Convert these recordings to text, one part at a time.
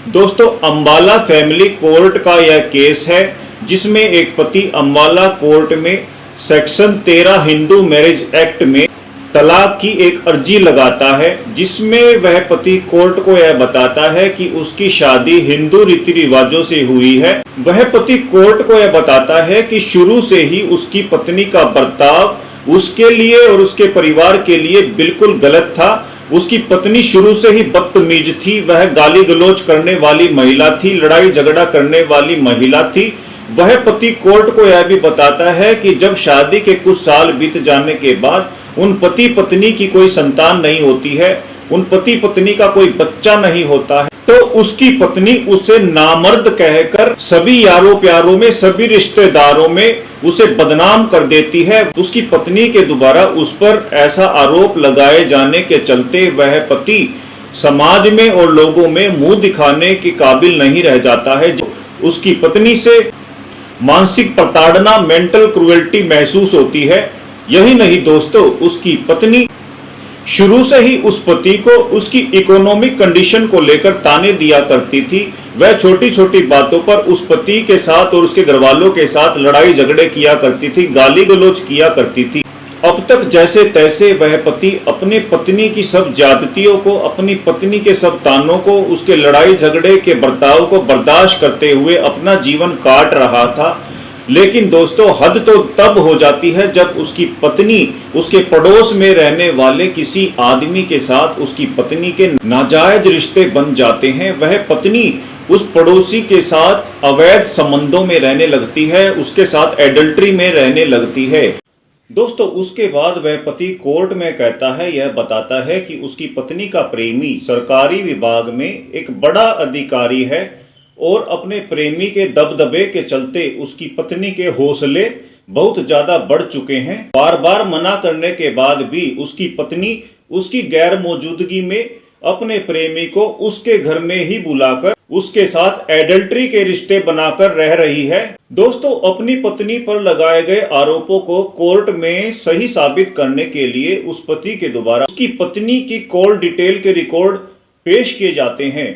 दोस्तों, Ambala family court का यह केस है जिसमें एक पति अंबाला कोर्ट में सेक्शन 13 हिंदू मैरिज एक्ट में तलाक की एक अर्जी लगाता है, जिसमें वह पति कोर्ट को यह बताता है कि उसकी शादी हिंदू रीति रिवाजों से हुई है। वह पति कोर्ट को यह बताता है कि शुरू से ही उसकी पत्नी का बर्ताव उसके लिए और उसके परिवार के लिए बिल्कुल गलत था। उसकी पत्नी शुरू से ही बदतमीज थी, वह गाली गलौज करने वाली महिला थी, लड़ाई झगड़ा करने वाली महिला थी। वह पति कोर्ट को यह भी बताता है कि जब शादी के कुछ साल बीत जाने के बाद उन पति पत्नी की कोई संतान नहीं होती है, उन पति पत्नी का कोई बच्चा नहीं होता है, तो उसकी पत्नी उसे नामर्द कहकर सभी यारों प्यारों में, सभी रिश्तेदारों में उसे बदनाम कर देती है। उसकी पत्नी के द्वारा उस पर ऐसा आरोप लगाए जाने के चलते वह पति समाज में और लोगों में मुंह दिखाने के काबिल नहीं रह जाता है। उसकी पत्नी से मानसिक प्रताड़ना, मेंटल क्रुएल्टी महसूस होती है। यही नहीं दोस्तों, उसकी पत्नी शुरू से ही उस पति को उसकी इकोनॉमिक कंडीशन को लेकर ताने दिया करती थी। वह छोटी छोटी बातों पर उस पति के साथ और उसके घरवालों के साथ लड़ाई झगड़े किया करती थी, गाली गलौज किया करती थी। अब तक जैसे तैसे वह पति अपनी पत्नी की सब ज्यादतियों को, अपनी पत्नी के सब तानों को, उसके लड़ाई झगड़े के बर्ताव को बर्दाश्त करते हुए अपना जीवन काट रहा था। लेकिन दोस्तों, हद तो तब हो जाती है जब उसकी पत्नी उसके पड़ोस में रहने वाले किसी आदमी के साथ उसकी पत्नी के नाजायज रिश्ते बन जाते हैं। वह पत्नी उस पड़ोसी के साथ अवैध संबंधों में रहने लगती है, उसके साथ एडल्ट्री में रहने लगती है। दोस्तों, उसके बाद वह पति कोर्ट में कहता है, यह बताता है कि उसकी पत्नी का प्रेमी सरकारी विभाग में एक बड़ा अधिकारी है और अपने प्रेमी के दबदबे के चलते उसकी पत्नी के हौसले बहुत ज्यादा बढ़ चुके हैं। बार बार मना करने के बाद भी उसकी पत्नी उसकी गैर मौजूदगी में अपने प्रेमी को उसके घर में ही बुलाकर उसके साथ एडल्ट्री के रिश्ते बनाकर रह रही है। दोस्तों, अपनी पत्नी पर लगाए गए आरोपों को कोर्ट में सही साबित करने के लिए उस पति के द्वारा उसकी पत्नी की कॉल डिटेल के रिकॉर्ड पेश किए जाते हैं,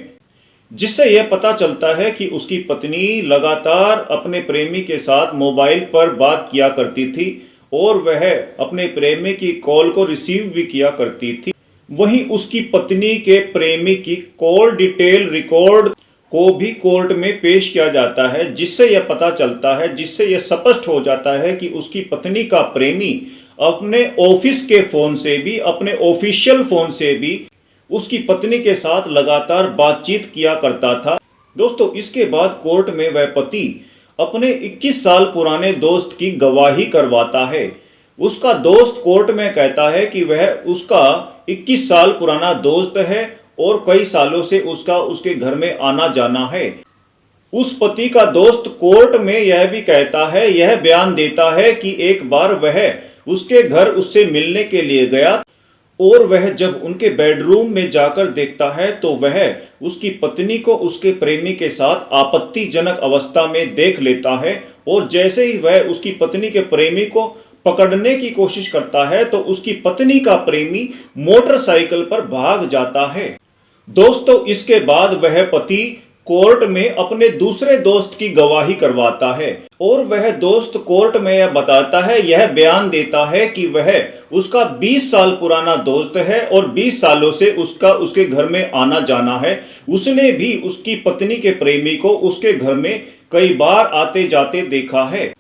जिससे यह पता चलता है कि उसकी पत्नी लगातार अपने प्रेमी के साथ मोबाइल पर बात किया करती थी और वह अपने प्रेमी की कॉल को रिसीव भी किया करती थी। वहीं उसकी पत्नी के प्रेमी की कॉल डिटेल रिकॉर्ड को भी कोर्ट में पेश किया जाता है, जिससे यह पता चलता है, जिससे यह स्पष्ट हो जाता है कि उसकी पत्नी का प्रेमी अपने ऑफिस के फोन से भी, अपने ऑफिशियल फोन से भी उसकी पत्नी के साथ लगातार बातचीत किया करता था। दोस्तों, इसके बाद कोर्ट में वह पति अपने 21 साल पुराने दोस्त की गवाही करवाता है। उसका दोस्त कोर्ट में कहता है कि वह उसका 21 साल पुराना दोस्त है और कई सालों से उसका उसके घर में आना जाना है। उस पति का दोस्त कोर्ट में यह भी कहता है, यह बयान देता है कि एक बार वह उसके घर उससे मिलने के लिए गया और वह जब उनके बेडरूम में जाकर देखता है तो वह उसकी पत्नी को उसके प्रेमी के साथ आपत्तिजनक अवस्था में देख लेता है और जैसे ही वह उसकी पत्नी के प्रेमी को पकड़ने की कोशिश करता है तो उसकी पत्नी का प्रेमी मोटरसाइकिल पर भाग जाता है। दोस्तों, इसके बाद वह पति कोर्ट में अपने दूसरे दोस्त की गवाही करवाता है और वह दोस्त कोर्ट में यह बताता है, यह बयान देता है कि वह उसका 20 साल पुराना दोस्त है और 20 सालों से उसका उसके घर में आना जाना है। उसने भी उसकी पत्नी के प्रेमी को उसके घर में कई बार आते जाते देखा है।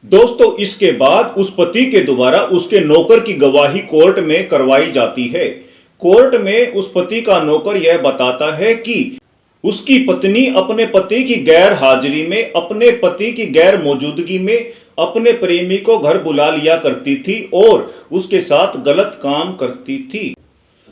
दोस्तों, इसके बाद उस पति के द्वारा उसके नौकर की गवाही कोर्ट में करवाई जाती है। कोर्ट में उस पति का नौकर यह बताता है कि उसकी पत्नी अपने पति की गैर हाजिरी में, अपने पति की गैर मौजूदगी में अपने प्रेमी को घर बुला लिया करती थी और उसके साथ गलत काम करती थी।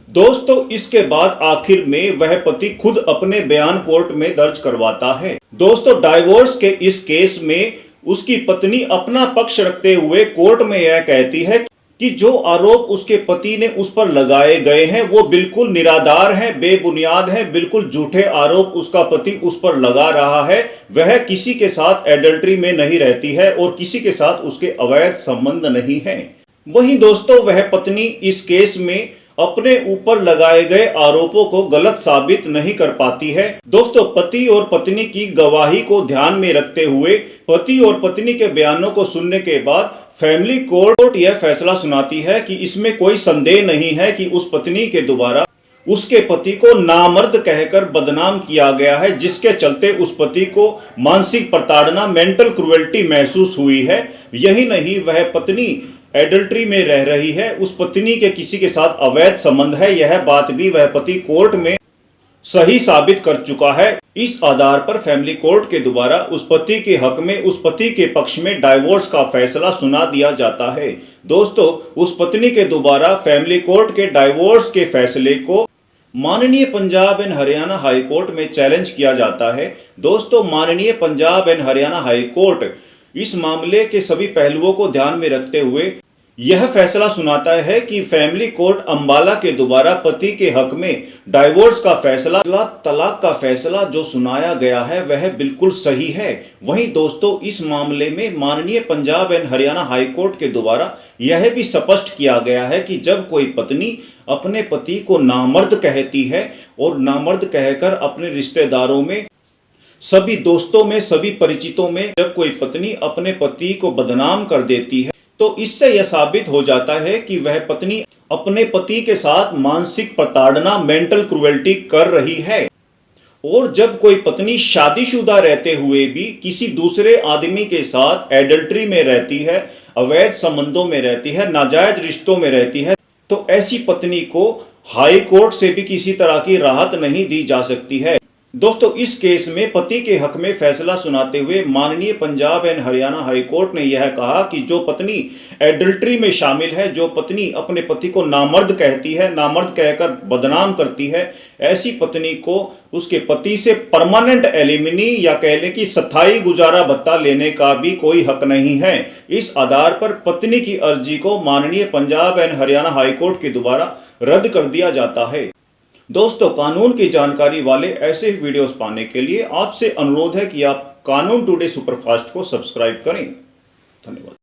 दोस्तों, इसके बाद आखिर में वह पति खुद अपने बयान कोर्ट में दर्ज करवाता है। दोस्तों, डाइवोर्स के इस केस में उसकी पत्नी अपना पक्ष रखते हुए कोर्ट में यह कहती है कि जो आरोप उसके पति ने उस पर लगाए गए हैं वो बिल्कुल निराधार हैं, बेबुनियाद हैं, बिल्कुल झूठे आरोप उसका पति उस पर लगा रहा है। वह किसी के साथ एडल्ट्री में नहीं रहती है और किसी के साथ उसके अवैध संबंध नहीं हैं। वहीं दोस्तों, वह पत्नी इस केस में अपने ऊपर लगाए गए आरोपों को गलत साबित नहीं कर पाती है। दोस्तों, पति और पत्नी की गवाही को ध्यान में रखते हुए पति और पत्नी के बयानों को सुनने के बाद फैमिली कोर्ट यह फैसला सुनाती है कि इसमें कोई संदेह नहीं है कि उस पत्नी के द्वारा उसके पति को नामर्द कहकर बदनाम किया गया है, जिसके चलते उस पति को मानसिक प्रताड़ना, मेंटल क्रुएल्टी महसूस हुई है। यही नहीं, वह पत्नी एडल्ट्री में रह रही है, उस पत्नी के किसी के साथ अवैध संबंध है, यह बात भी वह पति कोर्ट में सही साबित कर चुका है। इस आधार पर फैमिली कोर्ट के द्वारा उस पति के हक में, उस पति के पक्ष में डाइवोर्स का फैसला सुना दिया जाता है। दोस्तों, उस पत्नी के द्वारा फैमिली कोर्ट के डाइवोर्स के फैसले को माननीय Punjab and Haryana high court में चैलेंज किया जाता है। दोस्तों, माननीय Punjab and Haryana high court इस मामले के सभी पहलुओं को ध्यान में रखते हुए यह फैसला सुनाता है कि फैमिली कोर्ट अंबाला के द्वारा पति के हक में डाइवोर्स का फैसला, तलाक का फैसला जो सुनाया गया है वह बिल्कुल सही है। वहीं दोस्तों, इस मामले में माननीय Punjab and Haryana high court के द्वारा यह भी स्पष्ट किया गया है कि जब कोई पत्नी अपने पति को नामर्द कहती है और नामर्द कहकर अपने रिश्तेदारों में, सभी दोस्तों में, सभी परिचितों में जब कोई पत्नी अपने पति को बदनाम कर देती है, तो इससे यह साबित हो जाता है कि वह पत्नी अपने पति के साथ मानसिक प्रताड़ना, मेंटल क्रुएल्टी कर रही है। और जब कोई पत्नी शादीशुदा रहते हुए भी किसी दूसरे आदमी के साथ एडल्ट्री में रहती है, अवैध संबंधों में रहती है, नाजायज रिश्तों में रहती है, तो ऐसी पत्नी को हाई कोर्ट से भी किसी तरह की राहत नहीं दी जा सकती है। दोस्तों, इस केस में पति के हक में फैसला सुनाते हुए माननीय Punjab and Haryana high court ने यह कहा कि जो पत्नी एडल्ट्री में शामिल है, जो पत्नी अपने पति को नामर्द कहती है, नामर्द कहकर बदनाम करती है, ऐसी पत्नी को उसके पति से परमानेंट एलिमिनी या कह लें कि स्थायी गुजारा भत्ता लेने का भी कोई हक नहीं है। इस आधार पर पत्नी की अर्जी को माननीय Punjab and Haryana high court के द्वारा रद्द कर दिया जाता है। दोस्तों, कानून की जानकारी वाले ऐसे ही वीडियोस पाने के लिए आपसे अनुरोध है कि आप कानून टुडे सुपरफास्ट को सब्सक्राइब करें। धन्यवाद।